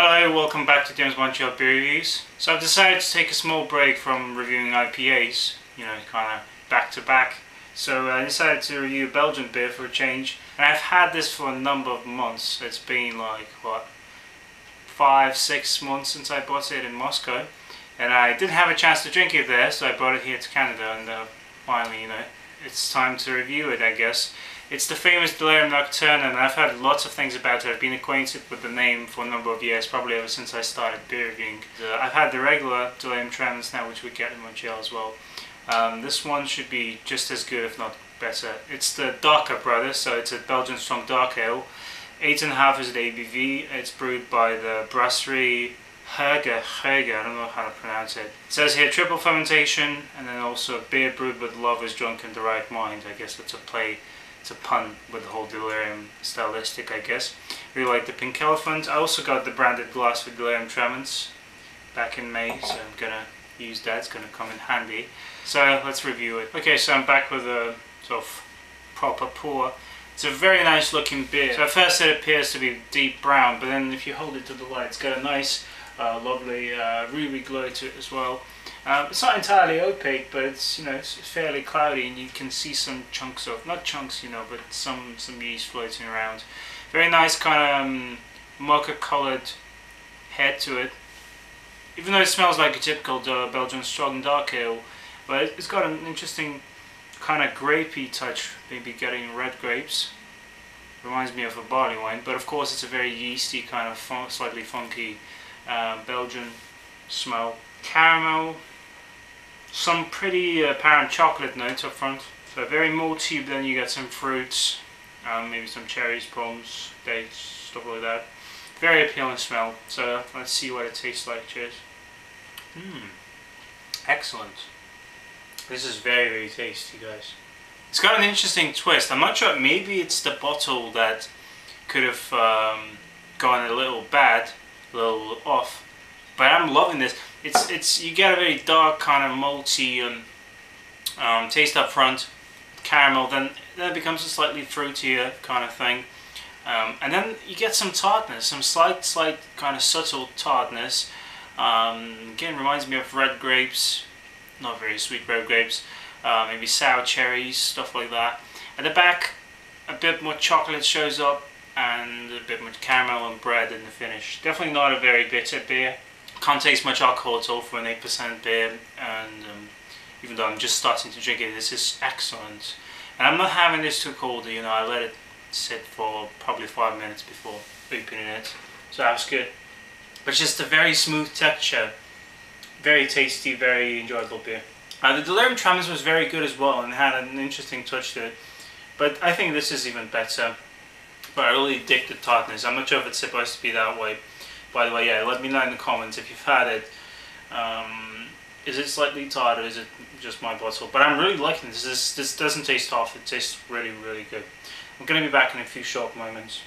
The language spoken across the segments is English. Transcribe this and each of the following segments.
Hello, welcome back to Montreal beer reviews. So I've decided to take a small break from reviewing IPAs, kind of back to back. So I decided to review Belgian beer for a change. And I've had this for a number of months. It's been like, 5-6 months since I bought it in Moscow. And I didn't have a chance to drink it there, so I brought it here to Canada. And finally, it's time to review it, I guess. It's the famous Delirium Nocturnum, and I've heard lots of things about it. I've been acquainted with the name for a number of years, probably ever since I started beer reviewing. I've had the regular Delirium Tremens now, which we get in Montreal as well. This one should be just as good, if not better. It's the darker brother, so it's a Belgian strong dark ale. 8.5 is the ABV. It's brewed by the brasserie Hege, I don't know how to pronounce it. It says here triple fermentation, and then also beer brewed with lovers drunk in the right mind. I guess it's a play. It's a pun with the whole Delirium stylistic, I guess. Really like the pink elephant. I also got the branded glass for Delirium Tremens back in May, so I'm gonna use that. It's gonna come in handy. So let's review it. Okay, so I'm back with a sort of proper pour. It's a very nice looking beer. So at first it appears to be deep brown, but then if you hold it to the light, it's got a nice, lovely ruby glow to it as well. It's not entirely opaque, but it's it's fairly cloudy, and you can see some chunks of, not chunks, but some yeast floating around. Very nice kind of mocha coloured head to it. Even though it smells like a typical Belgian strong dark ale, but it's got an interesting kind of grapey touch, maybe getting red grapes. Reminds me of a barley wine, but of course it's a very yeasty kind of slightly funky Belgian smell. Caramel. Some pretty apparent chocolate notes up front. So very malty, but then you get some fruits, maybe some cherries, plums, dates, stuff like that. Very appealing smell. So let's see what it tastes like. Cheers. Excellent. This is very, very tasty, guys. It's got an interesting twist. I'm not sure, maybe it's the bottle that could have gone a little bad, a little off. But I'm loving this. You get a very dark kind of malty taste up front, caramel. Then it becomes a slightly fruitier kind of thing, and then you get some tartness, some slight kind of subtle tartness. Again, reminds me of red grapes, not very sweet red grapes. Maybe sour cherries, stuff like that. At the back, a bit more chocolate shows up, and a bit more caramel and bread in the finish. Definitely not a very bitter beer. Can't taste much alcohol at all for an 8% beer, and even though I'm just starting to drink it, this is excellent. And I'm not having this too cold, I let it sit for probably 5 minutes before opening it, so that's good. But it's just a very smooth texture, very tasty, very enjoyable beer. The Delirium Tremens was very good as well and had an interesting touch to it, but I think this is even better. But I really dig the tartness. I'm not sure if it's supposed to be that way. By the way, yeah, let me know in the comments if you've had it. Is it slightly tart, or is it just my bottle? But I'm really liking this. This doesn't taste off. It tastes really, really good. I'm going to be back in a few short moments.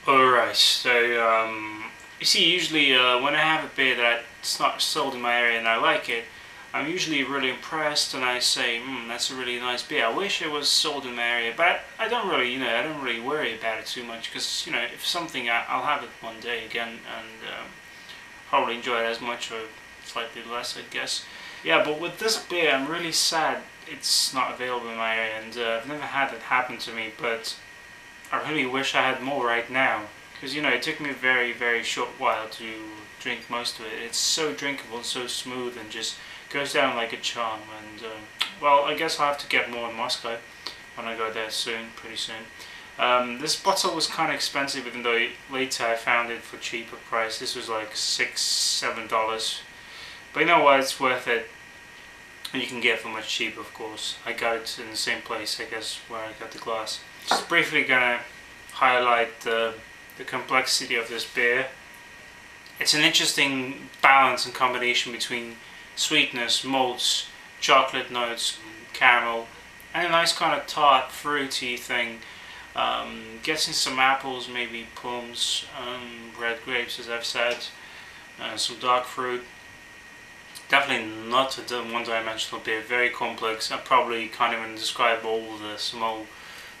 Alright, so you see, usually when I have a beer that's not sold in my area and I like it, I'm usually really impressed, and I say, that's a really nice beer. I wish it was sold in my area, but I don't really, I don't really worry about it too much, because, if something, I'll have it one day again, and probably enjoy it as much, or slightly less, I guess. Yeah, but with this beer, I'm really sad it's not available in my area, and I've never had it happen to me, but I really wish I had more right now, because, it took me a very, very short while to drink most of it. It's so drinkable and so smooth, and just goes down like a charm. And well, I guess I'll have to get more in Moscow when I go there soon, pretty soon. This bottle was kind of expensive, even though later I found it for cheaper price. This was like $6-7, but you know what, it's worth it. And you can get it for much cheaper, of course. I got it in the same place, I guess, where I got the glass. Just briefly gonna highlight the complexity of this beer. It's an interesting balance and combination between sweetness, malts, chocolate notes, caramel, and a nice kind of tart, fruity thing. Getting some apples, maybe plums, red grapes, as I've said, some dark fruit. Definitely not a one-dimensional beer, very complex. I probably can't even describe all the small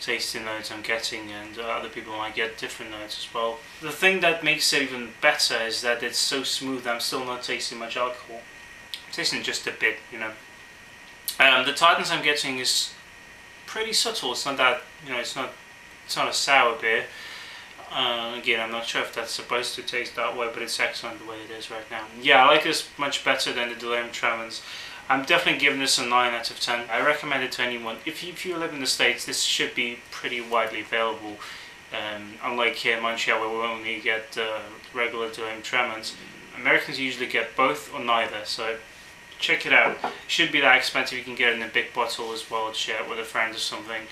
tasty notes I'm getting, and other people might get different notes as well. The thing that makes it even better is that it's so smooth. I'm still not tasting much alcohol. I'm tasting just a bit, you know. The tartness I'm getting is pretty subtle. It's not that, you know, it's not a sour beer. Again, I'm not sure if that's supposed to taste that way, but it's excellent the way it is right now. Yeah, I like this much better than the Delirium Tremens. I'm definitely giving this a 9 out of 10. I recommend it to anyone. If you live in the States, this should be pretty widely available. Unlike here in Montreal, where we only get regular Delirium Tremens, Americans usually get both or neither. So check it out. It should be that expensive. You can get it in a big bottle as well to share it with a friend or something.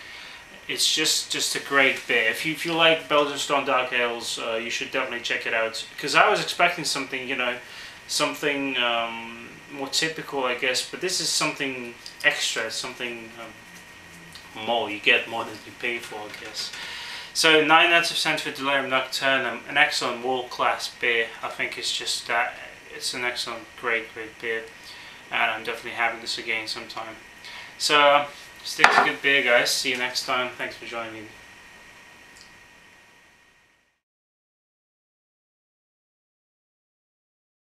It's just a great beer. If you like Belgian Strong Dark Ales, you should definitely check it out. Because I was expecting something, you know, something more typical, I guess. But this is something extra, something more. You get more than you pay for, I guess. So 9 out of 10 for Delirium Nocturnum, an excellent world-class beer. I think it's just that it's an excellent, great beer, and I'm definitely having this again sometime. So. Stick to good beer, guys. See you next time. Thanks for joining me.